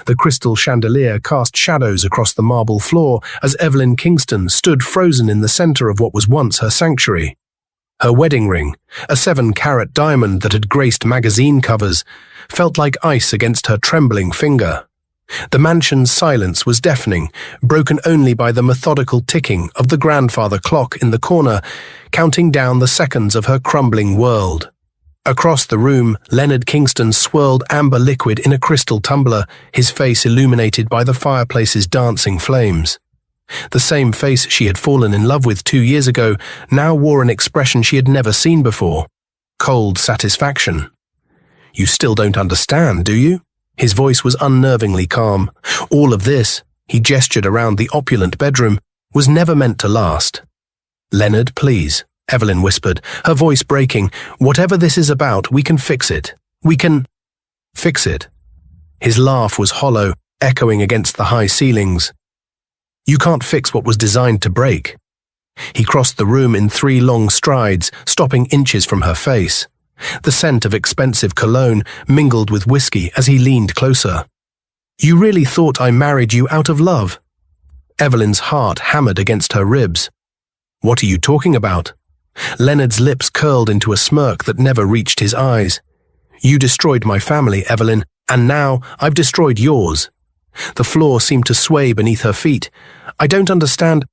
The crystal chandelier cast shadows across the marble floor as Evelyn Kingston stood frozen in the center of what was once her sanctuary. Her wedding ring, a 7-carat diamond that had graced magazine covers, felt like ice against her trembling finger. The mansion's silence was deafening, broken only by the methodical ticking of the grandfather clock in the corner, counting down the seconds of her crumbling world. Across the room, Leonard Kingston swirled amber liquid in a crystal tumbler, his face illuminated by the fireplace's dancing flames. The same face she had fallen in love with 2 years ago now wore an expression she had never seen before: cold satisfaction. "You still don't understand, do you?" His voice was unnervingly calm. "All of this," he gestured around the opulent bedroom, "was never meant to last." "Leonard, please," Evelyn whispered, her voice breaking. "Whatever this is about, we can fix it. We can fix it." His laugh was hollow, echoing against the high ceilings. "You can't fix what was designed to break." He crossed the room in 3 long strides, stopping inches from her face. The scent of expensive cologne mingled with whiskey as he leaned closer. "You really thought I married you out of love?" Evelyn's heart hammered against her ribs. "What are you talking about?" Leonard's lips curled into a smirk that never reached his eyes. "You destroyed my family, Evelyn, and now I've destroyed yours." The floor seemed to sway beneath her feet. "I don't understand."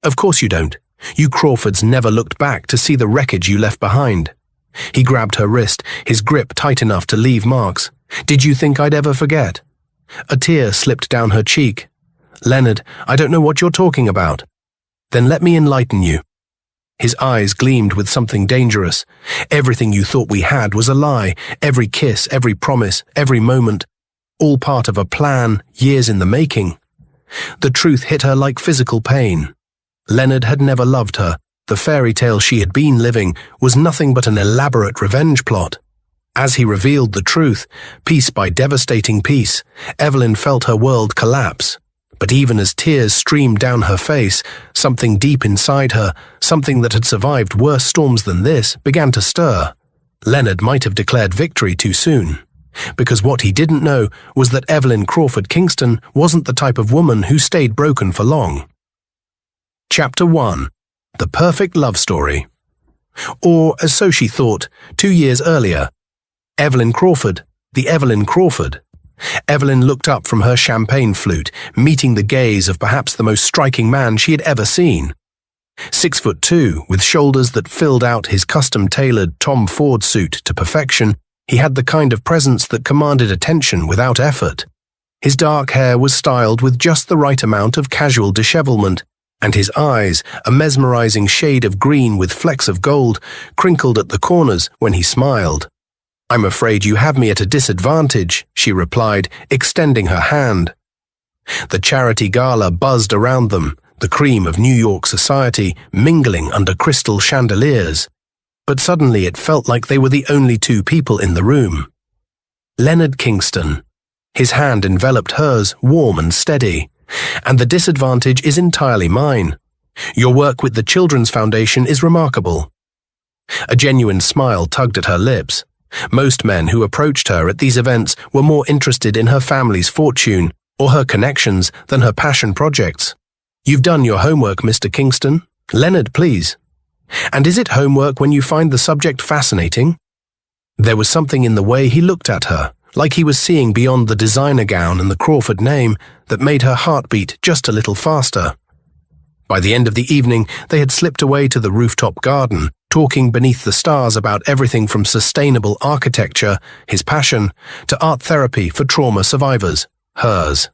"Of course you don't. You Crawfords never looked back to see the wreckage you left behind." He grabbed her wrist, his grip tight enough to leave marks. "Did you think I'd ever forget?" A tear slipped down her cheek. "Leonard, I don't know what you're talking about." "Then let me enlighten you." His eyes gleamed with something dangerous. "Everything you thought we had was a lie. Every kiss, every promise, every moment. All part of a plan, years in the making." The truth hit her like physical pain. Leonard had never loved her. The fairy tale she had been living was nothing but an elaborate revenge plot. As he revealed the truth, piece by devastating piece, Evelyn felt her world collapse. But even as tears streamed down her face, something deep inside her, something that had survived worse storms than this, began to stir. Leonard might have declared victory too soon, because what he didn't know was that Evelyn Crawford Kingston wasn't the type of woman who stayed broken for long. Chapter 1. The Perfect Love Story. Or, as so she thought, 2 years earlier. Evelyn Crawford, the Evelyn Crawford. Evelyn looked up from her champagne flute, meeting the gaze of perhaps the most striking man she had ever seen. 6'2", with shoulders that filled out his custom-tailored Tom Ford suit to perfection, he had the kind of presence that commanded attention without effort. His dark hair was styled with just the right amount of casual dishevelment, and his eyes, a mesmerizing shade of green with flecks of gold, crinkled at the corners when he smiled. "I'm afraid you have me at a disadvantage," she replied, extending her hand. The charity gala buzzed around them, the cream of New York society mingling under crystal chandeliers. But suddenly it felt like they were the only 2 people in the room. Leonard Kingston. His hand enveloped hers, warm and steady. "And the disadvantage is entirely mine. Your work with the Children's Foundation is remarkable." A genuine smile tugged at her lips. Most men who approached her at these events were more interested in her family's fortune or her connections than her passion projects. "You've done your homework, Mr. Kingston." "Leonard, please." "And is it homework when you find the subject fascinating?" There was something in the way he looked at her, like he was seeing beyond the designer gown and the Crawford name, that made her heart beat just a little faster. By the end of the evening, they had slipped away to the rooftop garden, talking beneath the stars about everything from sustainable architecture, his passion, to art therapy for trauma survivors, hers.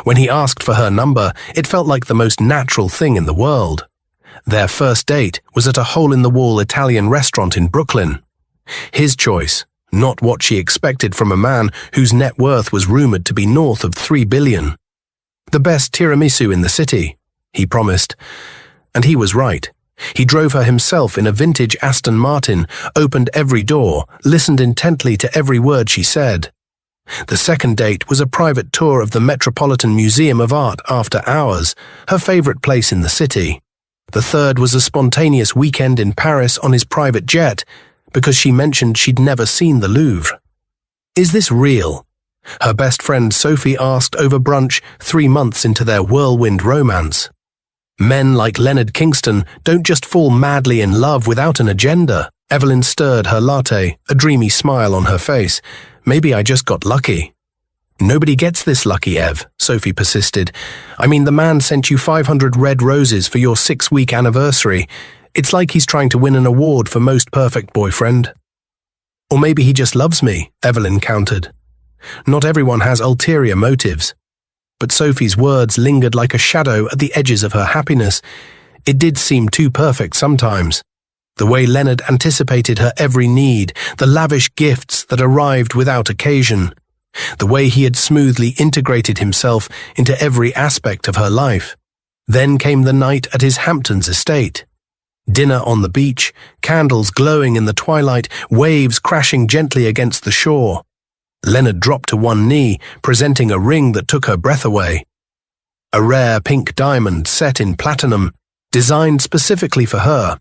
When he asked for her number, it felt like the most natural thing in the world. Their first date was at a hole-in-the-wall Italian restaurant in Brooklyn. His choice, not what she expected from a man whose net worth was rumored to be north of $3 billion. "The best tiramisu in the city," he promised. And he was right. He drove her himself in a vintage Aston Martin, opened every door, listened intently to every word she said. The second date was a private tour of the Metropolitan Museum of Art after hours, her favorite place in the city. The third was a spontaneous weekend in Paris on his private jet, because she mentioned she'd never seen the Louvre. "Is this real?" her best friend Sophie asked over brunch 3 months into their whirlwind romance. Men like Leonard Kingston don't just fall madly in love without an agenda. Evelyn stirred her latte, a dreamy smile on her face. Maybe I just got lucky. Nobody gets this lucky, Ev, Sophie persisted. I mean, the man sent you 500 red roses for your 6-week anniversary. It's like he's trying to win an award for most perfect boyfriend. Or maybe he just loves me, Evelyn countered. Not everyone has ulterior motives. But Sophie's words lingered like a shadow at the edges of her happiness. It did seem too perfect sometimes. The way Leonard anticipated her every need, the lavish gifts that arrived without occasion. The way he had smoothly integrated himself into every aspect of her life. Then came the night at his Hamptons estate. Dinner on the beach, candles glowing in the twilight, waves crashing gently against the shore. Leonard dropped to one knee, presenting a ring that took her breath away. A rare pink diamond set in platinum, designed specifically for her.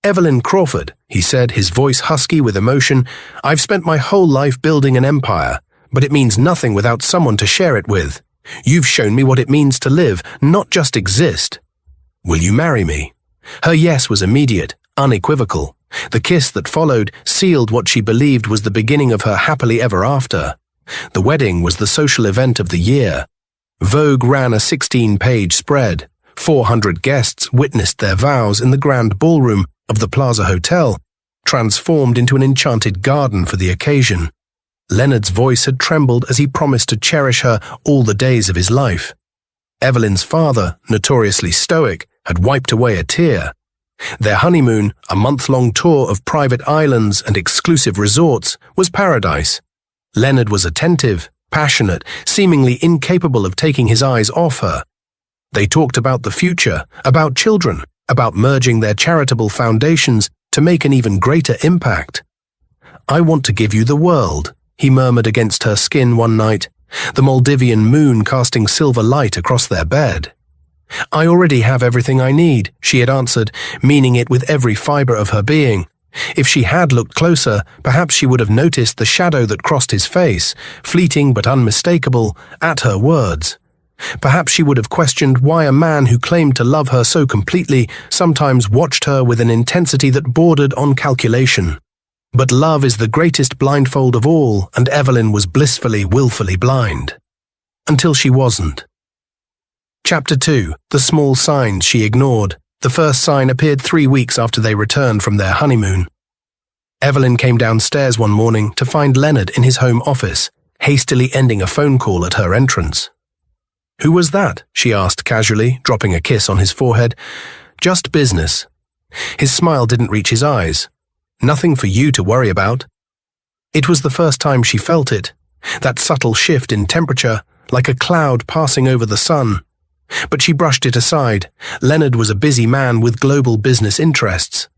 Evelyn Crawford, he said, his voice husky with emotion, I've spent my whole life building an empire, but it means nothing without someone to share it with. You've shown me what it means to live, not just exist. Will you marry me? Her yes was immediate, unequivocal. The kiss that followed sealed what she believed was the beginning of her happily ever after. The wedding was the social event of the year. Vogue ran a 16-page spread. 400 guests witnessed their vows in the grand ballroom of the Plaza Hotel, transformed into an enchanted garden for the occasion. Leonard's voice had trembled as he promised to cherish her all the days of his life. Evelyn's father, notoriously stoic, had wiped away a tear. Their honeymoon, a month-long tour of private islands and exclusive resorts, was paradise. Leonard was attentive, passionate, seemingly incapable of taking his eyes off her. They talked about the future, about children, about merging their charitable foundations to make an even greater impact. I want to give you the world, he murmured against her skin one night, the Maldivian moon casting silver light across their bed. I already have everything I need, she had answered, meaning it with every fibre of her being. If she had looked closer, perhaps she would have noticed the shadow that crossed his face, fleeting but unmistakable, at her words. Perhaps she would have questioned why a man who claimed to love her so completely sometimes watched her with an intensity that bordered on calculation. But love is the greatest blindfold of all, and Evelyn was blissfully, willfully blind. Until she wasn't. Chapter 2. The small signs she ignored. The first sign appeared 3 weeks after they returned from their honeymoon. Evelyn came downstairs one morning to find Leonard in his home office, hastily ending a phone call at her entrance. Who was that? She asked casually, dropping a kiss on his forehead. Just business. His smile didn't reach his eyes. Nothing for you to worry about. It was the first time she felt it, that subtle shift in temperature, like a cloud passing over the sun. But she brushed it aside. Leonard was a busy man with global business interests.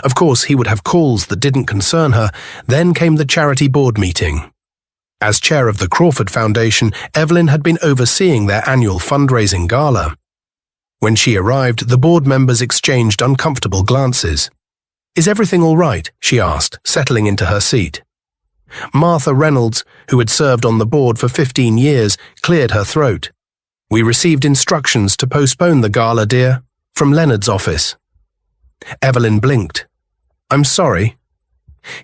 Of course, he would have calls that didn't concern her. Then came the charity board meeting. As chair of the Crawford Foundation, Evelyn had been overseeing their annual fundraising gala. When she arrived, the board members exchanged uncomfortable glances. Is everything all right? She asked, settling into her seat. Martha Reynolds, who had served on the board for 15 years, cleared her throat. We received instructions to postpone the gala, dear, from Leonard's office. Evelyn blinked. I'm sorry.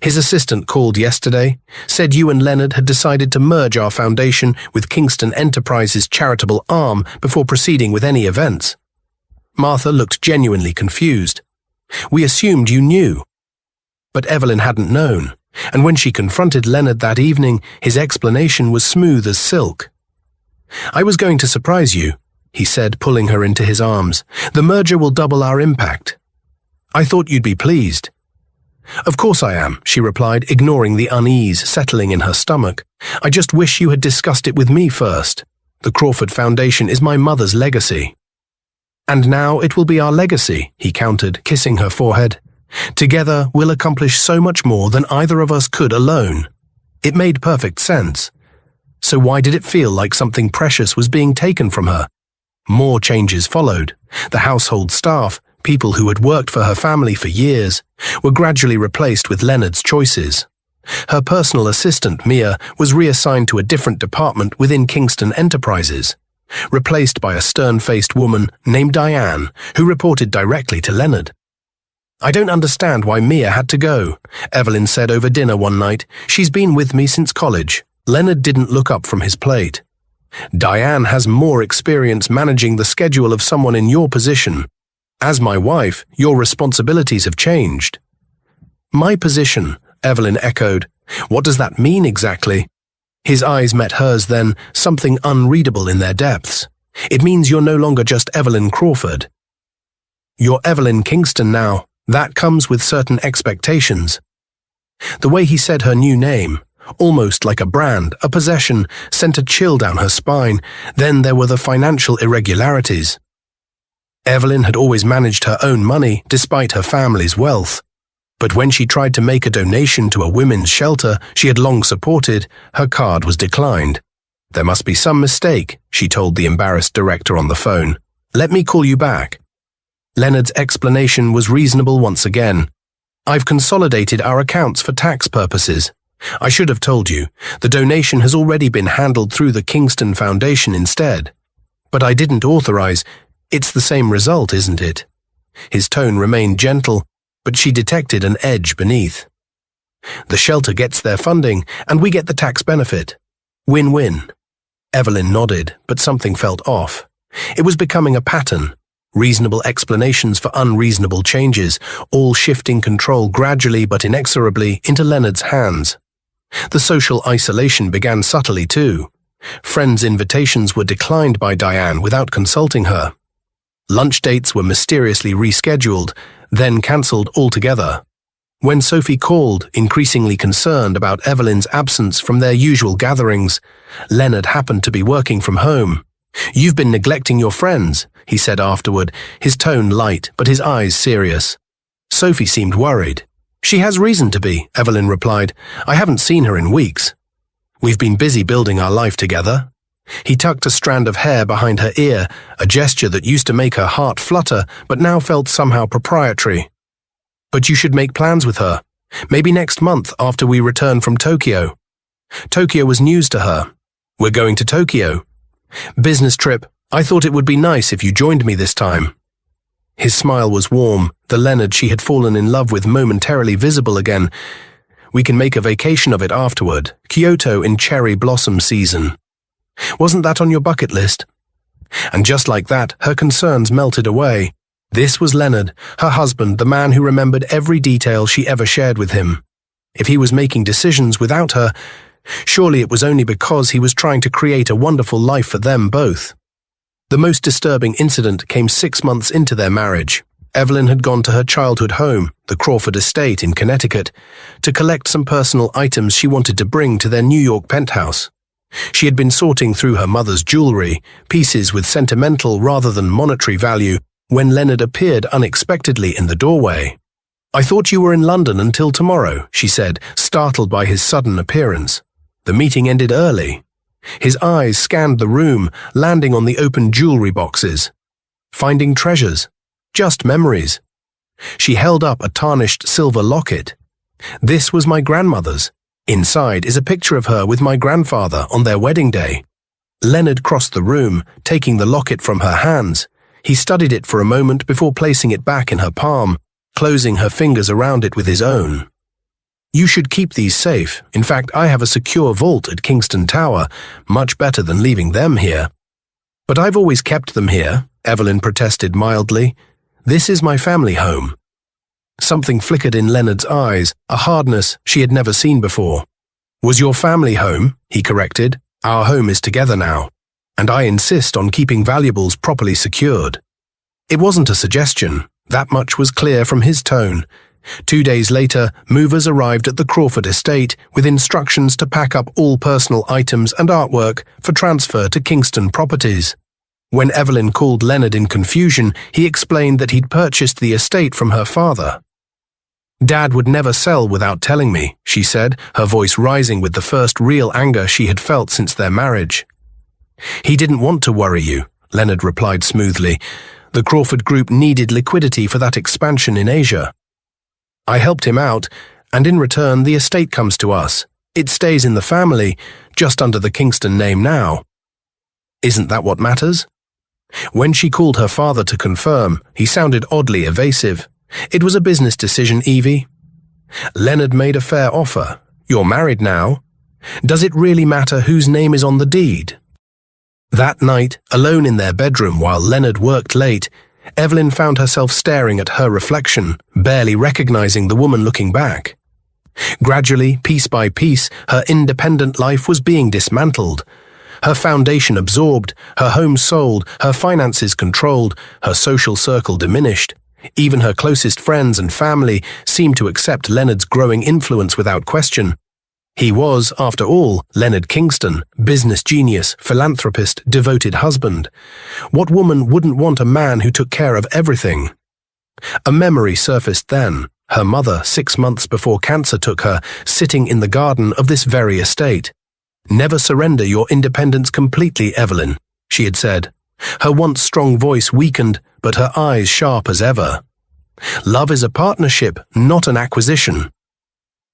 His assistant called yesterday, said you and Leonard had decided to merge our foundation with Kingston Enterprises' charitable arm before proceeding with any events. Martha looked genuinely confused. We assumed you knew. But Evelyn hadn't known, and when she confronted Leonard that evening, his explanation was smooth as silk. I was going to surprise you, he said, pulling her into his arms. The merger will double our impact. I thought you'd be pleased. Of course I am, she replied, ignoring the unease settling in her stomach. I just wish you had discussed it with me first. The Crawford Foundation is my mother's legacy. And now it will be our legacy, he countered, kissing her forehead. Together we'll accomplish so much more than either of us could alone. It made perfect sense. So why did it feel like something precious was being taken from her? More changes followed. The household staff, people who had worked for her family for years, were gradually replaced with Leonard's choices. Her personal assistant, Mia, was reassigned to a different department within Kingston Enterprises, replaced by a stern-faced woman named Diane, who reported directly to Leonard. "I don't understand why Mia had to go," Evelyn said over dinner one night. "She's been with me since college." Leonard didn't look up from his plate. "Diane has more experience managing the schedule of someone in your position. As my wife, your responsibilities have changed." "My position," Evelyn echoed. "What does that mean exactly?" His eyes met hers then, something unreadable in their depths. "It means you're no longer just Evelyn Crawford. You're Evelyn Kingston now. That comes with certain expectations." The way he said her new name, almost like a brand, a possession, sent a chill down her spine. Then there were the financial irregularities. Evelyn had always managed her own money despite her family's wealth. But when she tried to make a donation to a women's shelter she had long supported, her card was declined. "There must be some mistake," she told the embarrassed director on the phone. "Let me call you back." Leonard's explanation was reasonable once again. "I've consolidated our accounts for tax purposes. I should have told you, the donation has already been handled through the Kingston Foundation instead. But I didn't authorize. It's the same result, isn't it?" His tone remained gentle, but she detected an edge beneath. "The shelter gets their funding, and we get the tax benefit. Win-win." Evelyn nodded, but something felt off. It was becoming a pattern. Reasonable explanations for unreasonable changes, all shifting control gradually but inexorably into Leonard's hands. The social isolation began subtly too. Friends' invitations were declined by Diane without consulting her. Lunch dates were mysteriously rescheduled, then cancelled altogether. When Sophie called, increasingly concerned about Evelyn's absence from their usual gatherings, Leonard happened to be working from home. "You've been neglecting your friends," he said afterward, his tone light but his eyes serious. Sophie seemed worried. "She has reason to be," Evelyn replied. "I haven't seen her in weeks. We've been busy building our life together." He tucked a strand of hair behind her ear, a gesture that used to make her heart flutter but now felt somehow proprietary. "But you should make plans with her. Maybe next month after we return from Tokyo." Tokyo was news to her. "We're going to Tokyo." "Business trip. I thought it would be nice if you joined me this time." His smile was warm, the Leonard she had fallen in love with momentarily visible again. "We can make a vacation of it afterward. Kyoto in cherry blossom season. Wasn't that on your bucket list?" And just like that, her concerns melted away. This was Leonard, her husband, the man who remembered every detail she ever shared with him. If he was making decisions without her, surely it was only because he was trying to create a wonderful life for them both. The most disturbing incident came 6 months into their marriage. Evelyn had gone to her childhood home, the Crawford estate in Connecticut, to collect some personal items she wanted to bring to their New York penthouse. She had been sorting through her mother's jewelry, pieces with sentimental rather than monetary value, when Leonard appeared unexpectedly in the doorway. "I thought you were in London until tomorrow," she said, startled by his sudden appearance. The meeting ended early. His eyes scanned the room, landing on the open jewelry boxes. Finding treasures. Just memories. She held up a tarnished silver locket. "This was my grandmother's. Inside is a picture of her with my grandfather on their wedding day." Leonard crossed the room, taking the locket from her hands. He studied it for a moment before placing it back in her palm, closing her fingers around it with his own. "You should keep these safe. In fact, I have a secure vault at Kingston Tower, much better than leaving them here." "But I've always kept them here," Evelyn protested mildly. "This is my family home." Something flickered in Leonard's eyes, a hardness she had never seen before. "Was your family home?" he corrected. "Our home is together now, and I insist on keeping valuables properly secured." It wasn't a suggestion. That much was clear from his tone. 2 days later, movers arrived at the Crawford estate with instructions to pack up all personal items and artwork for transfer to Kingston Properties. When Evelyn called Leonard in confusion, he explained that he'd purchased the estate from her father. "Dad would never sell without telling me," she said, her voice rising with the first real anger she had felt since their marriage. "He didn't want to worry you," Leonard replied smoothly. "The Crawford Group needed liquidity for that expansion in Asia. I helped him out, and in return the estate comes to us. It stays in the family, just under the Kingston name now. Isn't that what matters? When she called her father to confirm, he sounded oddly evasive. It was a business decision, Evie. Leonard made a fair offer. You're married now. Does it really matter whose name is on the deed? That night, alone in their bedroom while Leonard worked late, Evelyn found herself staring at her reflection, barely recognizing the woman looking back. Gradually, piece by piece, her independent life was being dismantled. Her foundation absorbed, her home sold, her finances controlled, her social circle diminished. Even her closest friends and family seemed to accept Leonard's growing influence without question. He was, after all, Leonard Kingston, business genius, philanthropist, devoted husband. What woman wouldn't want a man who took care of everything? A memory surfaced then, her mother 6 months before cancer took her, sitting in the garden of this very estate. "Never surrender your independence completely, Evelyn," she had said. Her once strong voice weakened, but her eyes sharp as ever. "Love is a partnership, not an acquisition."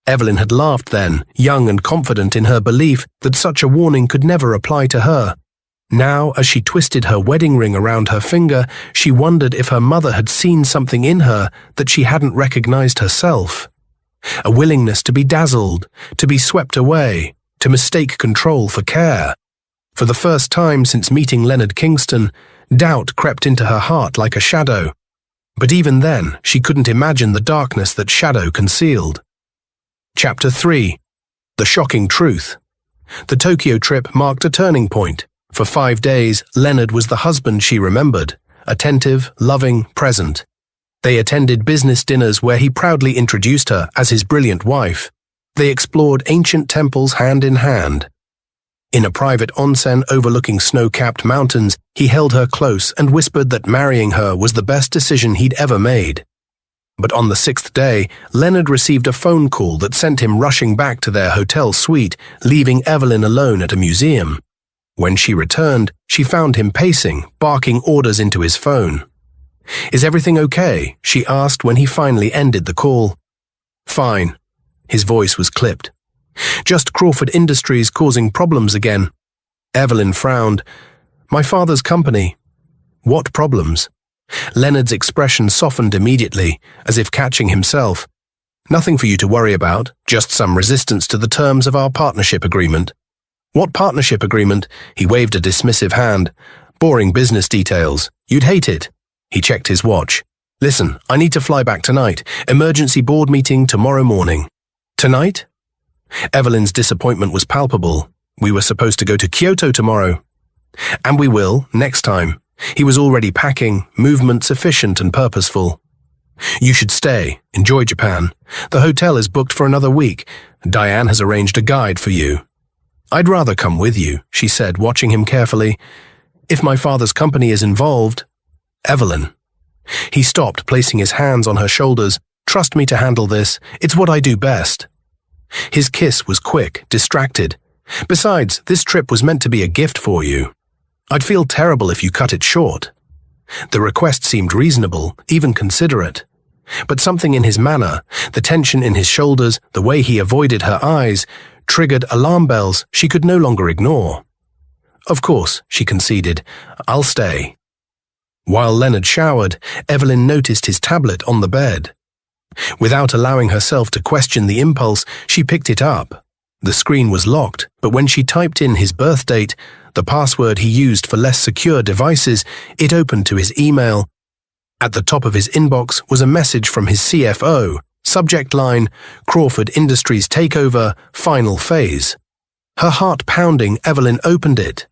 Evelyn had laughed then, young and confident in her belief that such a warning could never apply to her. Now, as she twisted her wedding ring around her finger, she wondered if her mother had seen something in her that she hadn't recognized herself. A willingness to be dazzled, to be swept away, to mistake control for care. For the first time since meeting Leonard Kingston, doubt crept into her heart like a shadow. But even then, she couldn't imagine the darkness that shadow concealed. Chapter 3. The Shocking Truth. The Tokyo trip marked a turning point. For 5 days, Leonard was the husband she remembered, attentive, loving, present. They attended business dinners where he proudly introduced her as his brilliant wife. They explored ancient temples hand in hand. In a private onsen overlooking snow-capped mountains, he held her close and whispered that marrying her was the best decision he'd ever made. But on the 6th day, Leonard received a phone call that sent him rushing back to their hotel suite, leaving Evelyn alone at a museum. When she returned, she found him pacing, barking orders into his phone. "Is everything okay?" she asked when he finally ended the call. "Fine." His voice was clipped. "Just Crawford Industries causing problems again." Evelyn frowned. "My father's company." "What problems?" Leonard's expression softened immediately, as if catching himself. "Nothing for you to worry about, just some resistance to the terms of our partnership agreement." "What partnership agreement?" He waved a dismissive hand. "Boring business details. You'd hate it." He checked his watch. "Listen, I need to fly back tonight. Emergency board meeting tomorrow morning." "Tonight?" Evelyn's disappointment was palpable. "We were supposed to go to Kyoto tomorrow." "And we will, next time." He was already packing, movements efficient and purposeful. "You should stay. Enjoy Japan. The hotel is booked for another week. Diane has arranged a guide for you." "I'd rather come with you," she said, watching him carefully. "If my father's company is involved." "Evelyn." He stopped, placing his hands on her shoulders. "Trust me to handle this. It's what I do best." His kiss was quick, distracted. "Besides, this trip was meant to be a gift for you. I'd feel terrible if you cut it short." The request seemed reasonable, even considerate. But something in his manner, the tension in his shoulders, the way he avoided her eyes, triggered alarm bells she could no longer ignore. "Of course," she conceded. "I'll stay." While Leonard showered, Evelyn noticed his tablet on the bed. Without allowing herself to question the impulse, she picked it up. The screen was locked, but when she typed in his birth date, the password he used for less secure devices, it opened to his email. At the top of his inbox was a message from his CFO, subject line, "Crawford Industries takeover, final phase." Her heart pounding, Evelyn opened it.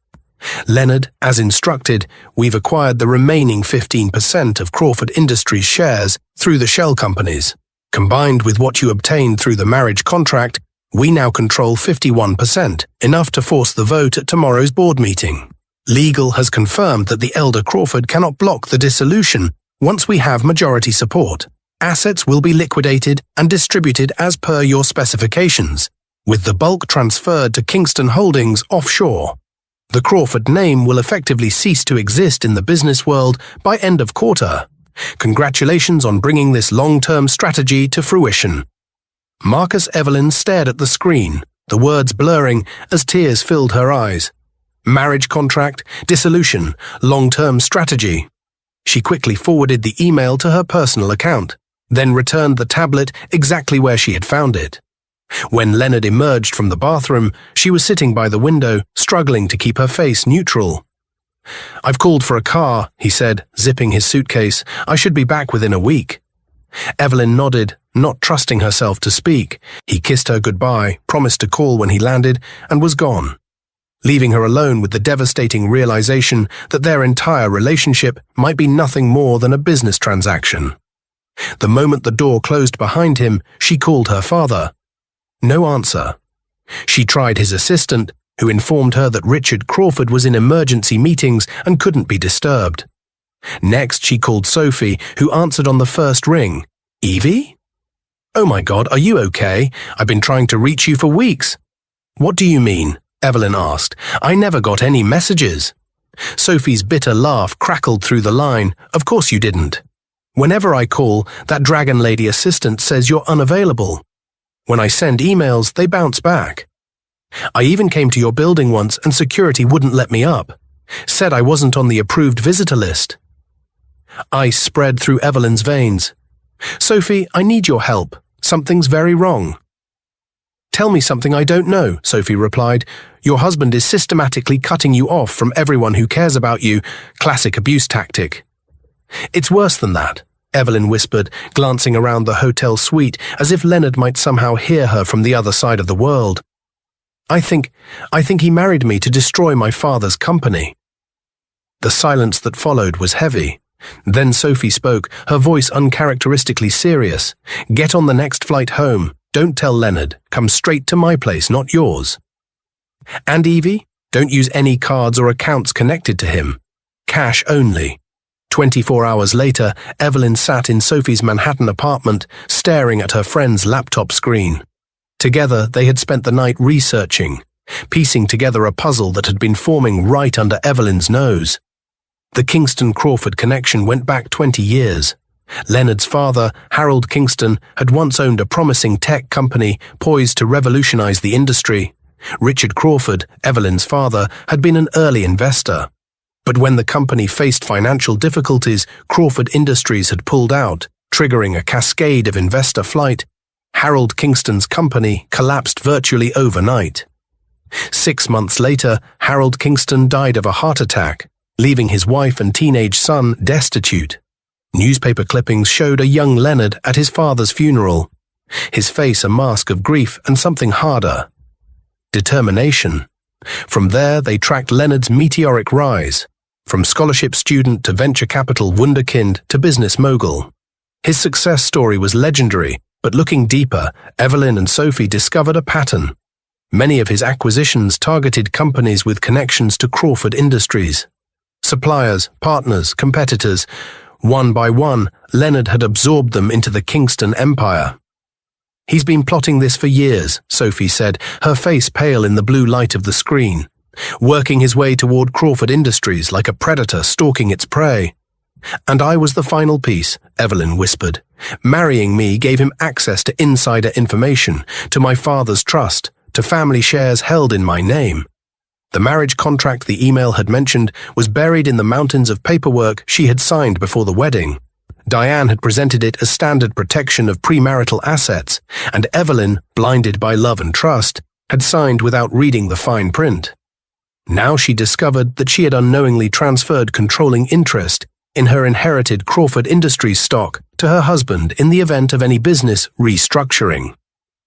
"Leonard, as instructed, we've acquired the remaining 15% of Crawford Industries shares through the shell companies. Combined with what you obtained through the marriage contract, we now control 51%, enough to force the vote at tomorrow's board meeting. Legal has confirmed that the elder Crawford cannot block the dissolution once we have majority support. Assets will be liquidated and distributed as per your specifications, with the bulk transferred to Kingston Holdings offshore. The Crawford name will effectively cease to exist in the business world by end of quarter. Congratulations on bringing this long-term strategy to fruition." Marcus Evelyn stared at the screen, the words blurring as tears filled her eyes. Marriage contract, dissolution, long-term strategy. She quickly forwarded the email to her personal account, then returned the tablet exactly where she had found it. When Leonard emerged from the bathroom, she was sitting by the window, struggling to keep her face neutral. "I've called for a car," he said, zipping his suitcase. "I should be back within a week." Evelyn nodded, not trusting herself to speak. He kissed her goodbye, promised to call when he landed, and was gone, leaving her alone with the devastating realization that their entire relationship might be nothing more than a business transaction. The moment the door closed behind him, she called her father. No answer. She tried his assistant, who informed her that Richard Crawford was in emergency meetings and couldn't be disturbed. Next, she called Sophie, who answered on the first ring. "Evie? Oh my God, are you okay? I've been trying to reach you for weeks." "What do you mean?" Evelyn asked. "I never got any messages." Sophie's bitter laugh crackled through the line. "Of course you didn't. Whenever I call, that Dragon Lady assistant says you're unavailable. When I send emails, they bounce back. I even came to your building once and security wouldn't let me up. Said I wasn't on the approved visitor list." Ice spread through Evelyn's veins. "Sophie, I need your help. Something's very wrong." "Tell me something I don't know," Sophie replied. "Your husband is systematically cutting you off from everyone who cares about you. Classic abuse tactic." "It's worse than that," Evelyn whispered, glancing around the hotel suite as if Leonard might somehow hear her from the other side of the world. I think he married me to destroy my father's company." The silence that followed was heavy. Then Sophie spoke, her voice uncharacteristically serious. "Get on the next flight home. Don't tell Leonard. Come straight to my place, not yours. And Evie, don't use any cards or accounts connected to him. Cash only." 24 hours later, Evelyn sat in Sophie's Manhattan apartment, staring at her friend's laptop screen. Together, they had spent the night researching, piecing together a puzzle that had been forming right under Evelyn's nose. The Kingston-Crawford connection went back 20 years. Leonard's father, Harold Kingston, had once owned a promising tech company poised to revolutionize the industry. Richard Crawford, Evelyn's father, had been an early investor. But when the company faced financial difficulties, Crawford Industries had pulled out, triggering a cascade of investor flight. Harold Kingston's company collapsed virtually overnight. 6 months later, Harold Kingston died of a heart attack, leaving his wife and teenage son destitute. Newspaper clippings showed a young Leonard at his father's funeral, his face a mask of grief and something harder: determination. From there, they tracked Leonard's meteoric rise, from scholarship student to venture capital wunderkind to business mogul. His success story was legendary, but looking deeper, Evelyn and Sophie discovered a pattern. Many of his acquisitions targeted companies with connections to Crawford Industries. Suppliers, partners, competitors. One by one, Leonard had absorbed them into the Kingston empire. "He's been plotting this for years," Sophie said, her face pale in the blue light of the screen. "Working his way toward Crawford Industries like a predator stalking its prey." "And I was the final piece," Evelyn whispered. "Marrying me gave him access to insider information, to my father's trust, to family shares held in my name." The marriage contract the email had mentioned was buried in the mountains of paperwork she had signed before the wedding. Diane had presented it as standard protection of premarital assets, and Evelyn, blinded by love and trust, had signed without reading the fine print. Now she discovered that she had unknowingly transferred controlling interest in her inherited Crawford Industries stock to her husband in the event of any business restructuring.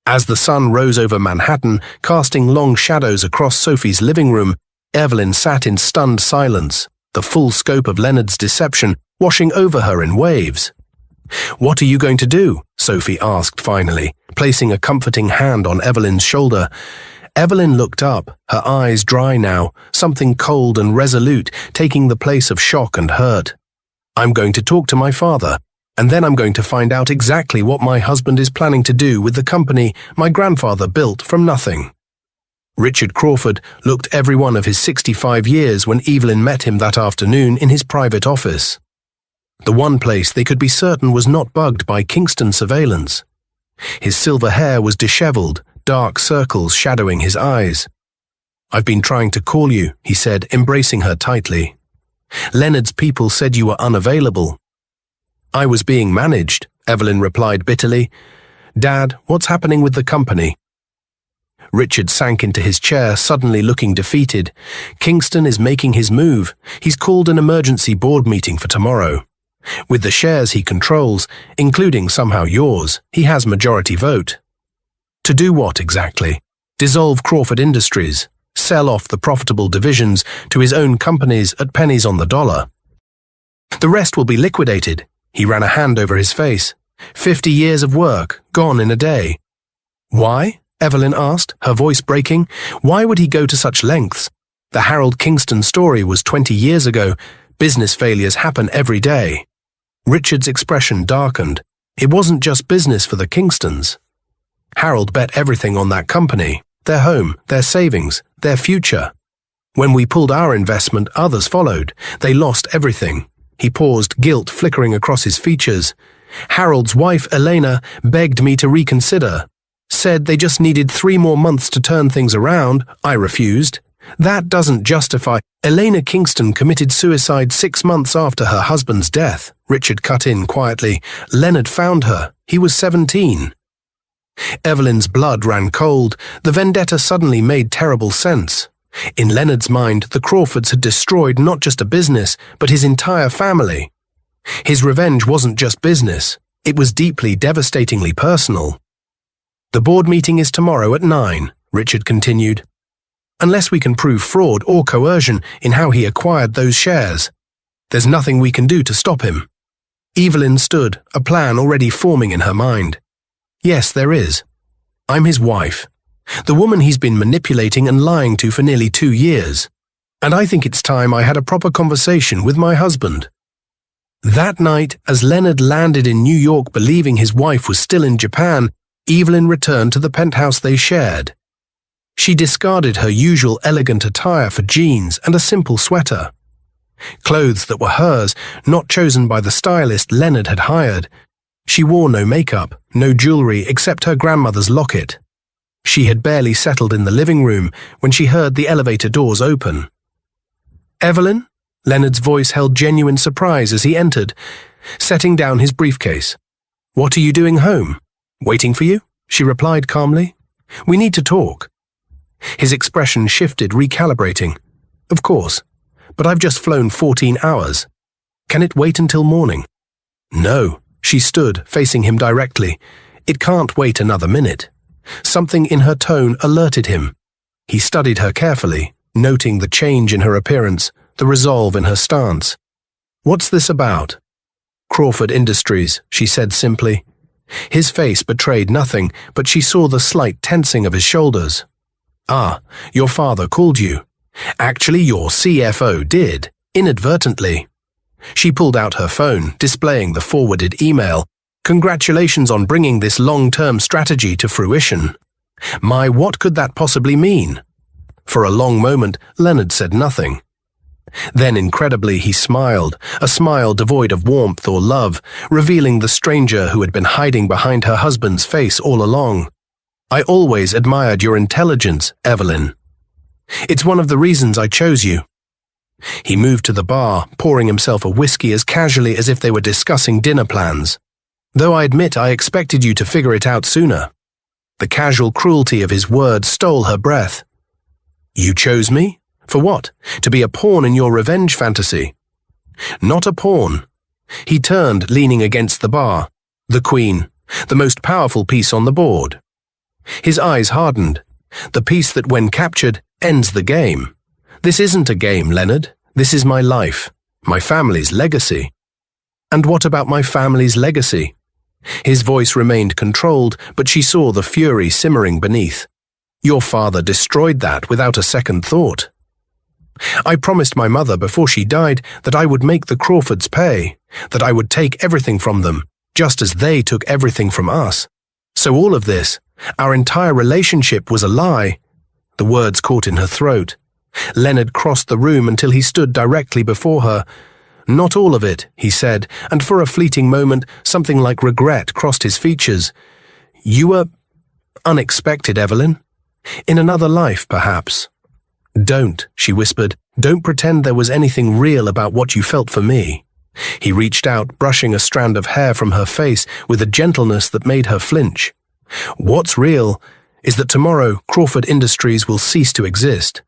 As the sun rose over Manhattan, casting long shadows across Sophie's living room, Evelyn sat in stunned silence, the full scope of Leonard's deception washing over her in waves. "What are you going to do?" Sophie asked finally, placing a comforting hand on Evelyn's shoulder. Evelyn looked up, her eyes dry now, something cold and resolute taking the place of shock and hurt. "I'm going to talk to my father, and then I'm going to find out exactly what my husband is planning to do with the company my grandfather built from nothing." Richard Crawford looked every one of his 65 years when Evelyn met him that afternoon in his private office. The one place they could be certain was not bugged by Kingston surveillance. His silver hair was disheveled, dark circles shadowing his eyes. "I've been trying to call you," he said, embracing her tightly. "Leonard's people said you were unavailable." "I was being managed," Evelyn replied bitterly. "Dad, what's happening with the company?" Richard sank into his chair, suddenly looking defeated. "Kingston is making his move. He's called an emergency board meeting for tomorrow. With the shares he controls, including somehow yours, he has majority vote." "To do what exactly? Dissolve Crawford Industries, sell off the profitable divisions to his own companies at pennies on the dollar. The rest will be liquidated." He ran a hand over his face. 50 years of work, gone in a day. "Why?" Evelyn asked, her voice breaking. "Why would he go to such lengths? The Harold Kingston story was 20 years ago. Business failures happen every day." Richard's expression darkened. It wasn't just business for the Kingstons. Harold bet everything on that company, their home, their savings, their future. When we pulled our investment, others followed. They lost everything. He paused, guilt flickering across his features. "Harold's wife, Elena, begged me to reconsider. Said they just needed 3 more months to turn things around. I refused. That doesn't justify—" "Elena Kingston committed suicide 6 months after her husband's death," Richard cut in quietly. "Leonard found her. He was 17. Evelyn's blood ran cold. The vendetta suddenly made terrible sense. In Leonard's mind, the Crawfords had destroyed not just a business, but his entire family. His revenge wasn't just business. It was deeply, devastatingly personal. "The board meeting is tomorrow at 9, Richard continued. "Unless we can prove fraud or coercion in how he acquired those shares, there's nothing we can do to stop him." Evelyn stood, a plan already forming in her mind. "Yes, there is. I'm his wife. The woman he's been manipulating and lying to for nearly 2 years. And I think it's time I had a proper conversation with my husband." That night, as Leonard landed in New York believing his wife was still in Japan, Evelyn returned to the penthouse they shared. She discarded her usual elegant attire for jeans and a simple sweater. Clothes that were hers, not chosen by the stylist Leonard had hired. She wore no makeup, no jewelry except her grandmother's locket. She had barely settled in the living room when she heard the elevator doors open. "Evelyn?" Leonard's voice held genuine surprise as he entered, setting down his briefcase. "What are you doing home?" "Waiting for you," she replied calmly. "We need to talk." His expression shifted, recalibrating. "Of course, but I've just flown 14 hours. Can it wait until morning?" "No," she stood, facing him directly. "It can't wait another minute." Something in her tone alerted him. He studied her carefully, noting the change in her appearance, the resolve in her stance. "What's this about?" "Crawford Industries," she said simply. His face betrayed nothing, but she saw the slight tensing of his shoulders. "Ah, your father called you. Actually, your CFO did, inadvertently." She pulled out her phone, displaying the forwarded email. "Congratulations on bringing this long-term strategy to fruition." "My, what could that possibly mean?" For a long moment, Leonard said nothing. Then, incredibly, he smiled, a smile devoid of warmth or love, revealing the stranger who had been hiding behind her husband's face all along. "I always admired your intelligence, Evelyn. It's one of the reasons I chose you." He moved to the bar, pouring himself a whiskey as casually as if they were discussing dinner plans. "Though I admit I expected you to figure it out sooner." The casual cruelty of his words stole her breath. "You chose me? For what? To be a pawn in your revenge fantasy?" "Not a pawn." He turned, leaning against the bar. "The queen, the most powerful piece on the board." His eyes hardened. "The piece that, when captured, ends the game. This isn't a game, Leonard. This is my life, my family's legacy." "And what about my family's legacy?" His voice remained controlled, but she saw the fury simmering beneath. "Your father destroyed that without a second thought. I promised my mother before she died that I would make the Crawfords pay, that I would take everything from them, just as they took everything from us. So all of this, our entire relationship, was a lie." The words caught in her throat. Leonard crossed the room until he stood directly before her. "Not all of it," he said, and for a fleeting moment, something like regret crossed his features. You were unexpected, Evelyn. In another life, perhaps. Don't, she whispered. Don't pretend there was anything real about what you felt for me. He reached out, brushing a strand of hair from her face with a gentleness that made her flinch. What's real is that tomorrow Crawford Industries will cease to exist.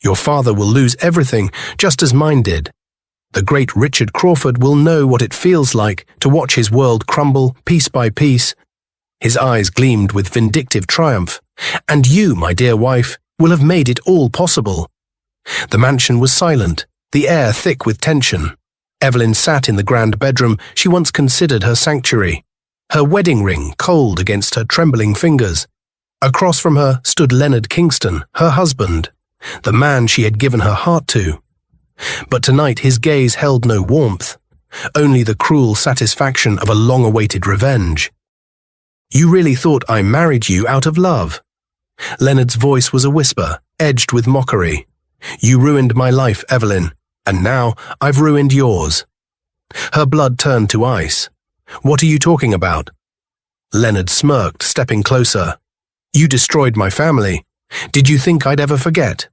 Your father will lose everything, just as mine did. The great Richard Crawford will know what it feels like to watch his world crumble piece by piece. His eyes gleamed with vindictive triumph. And you, my dear wife, will have made it all possible. The mansion was silent, the air thick with tension. Evelyn sat in the grand bedroom she once considered her sanctuary, her wedding ring cold against her trembling fingers. Across from her stood Leonard Kingston, her husband, the man she had given her heart to. But tonight his gaze held no warmth, only the cruel satisfaction of a long-awaited revenge. You really thought I married you out of love? Leonard's voice was a whisper, edged with mockery. You ruined my life, Evelyn, and now I've ruined yours. Her blood turned to ice. What are you talking about? Leonard smirked, stepping closer. You destroyed my family. Did you think I'd ever forget?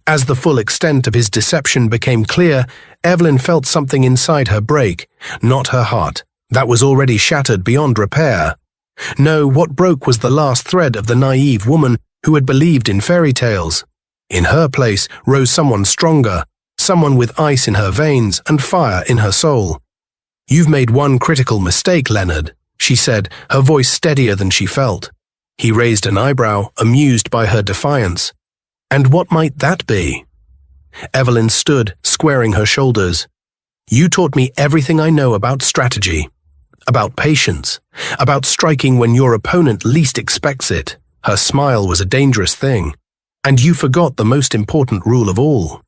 As the full extent of his deception became clear, Evelyn felt something inside her break, not her heart. That was already shattered beyond repair. No, what broke was the last thread of the naive woman who had believed in fairy tales. In her place rose someone stronger, someone with ice in her veins and fire in her soul. You've made one critical mistake, Leonard, she said, her voice steadier than she felt. He raised an eyebrow, amused by her defiance. And what might that be? Evelyn stood, squaring her shoulders. You taught me everything I know about strategy. About patience, about striking when your opponent least expects it. Her smile was a dangerous thing. And you forgot the most important rule of all.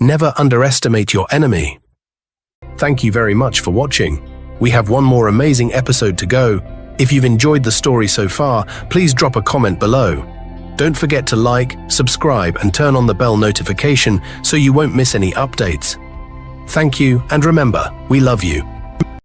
Never underestimate your enemy. Thank you very much for watching. We have one more amazing episode to go. If you've enjoyed the story so far, please drop a comment below. Don't forget to like, subscribe, and turn on the bell notification so you won't miss any updates. Thank you, and remember, we love you.